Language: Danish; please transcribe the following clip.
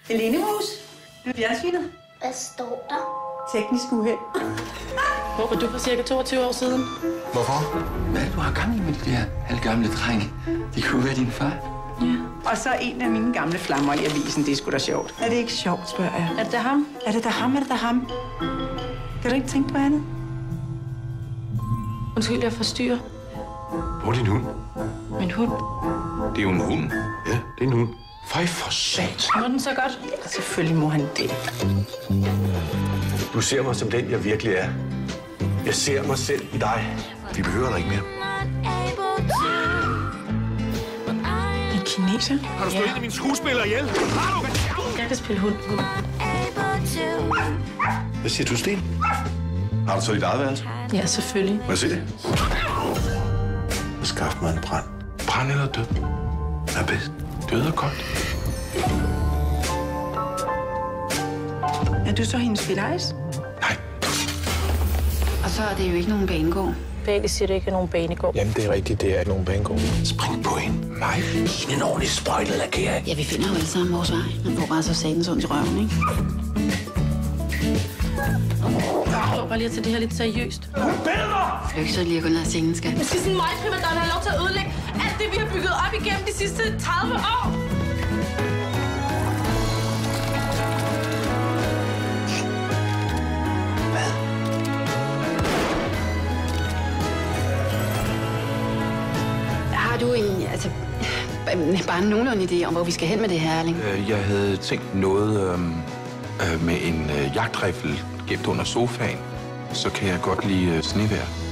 Helene Mus, med fjernsynet. Hvad står der? Teknisk uheld. Hvor var du for cirka 22 år siden? Hvorfor? Hvad er det, du har gang i med de der halvgamle drenge? De kunne være din far. Ja. Og så en af mine gamle flammer i avisen. Det er sgu da sjovt. Er det ikke sjovt, spørger jeg. Er det da ham? Er det da ham? Er det da ham? Kan du ikke tænke på andet? Undskyld, jeg forstyrrer. Hvor er din hund? Min hund. Det er jo en hund. Ja, det er en hund. Fej for sat. Må den så godt? Ja, selvfølgelig må han det. Du ser mig som den, jeg virkelig er. Jeg ser mig selv i dig. Vi behøver dig ikke mere. En kineser? Har du slået en af mine skuespillere ihjel? Har du? Jeg kan spille hund. Hvad siger du, Sten? Har du så dit eget værelse? Ja, selvfølgelig. Må jeg se det? Skaff mig en brand. Brand eller død? Hvad er bedst? Død og koldt. Er du så hendes filajs? Nej. Og så er det jo ikke nogen banegård. Bailey siger, det ikke er nogen banegård. Jamen, det er rigtigt. Det er ikke nogen banegård. Spring på hende. Mig. En ordentlig sprøjtelakering. Ja, vi finder jo alle sammen vores vej. Man får bare så satans ondt i røven, ikke? Prøv bare lige at tage det her lidt seriøst. Flygt så lige at gå ned ad scenen, skat. Jeg skal sådan en primadonna have lov til at ødelægge alt det, vi har bygget op igennem de sidste 30 år. Har du bare nogenlunde idé om, hvor vi skal hen med det her, Erling? Jeg havde tænkt noget med en jagtriffel gemt under sofaen. Så kan jeg godt lide snevejr.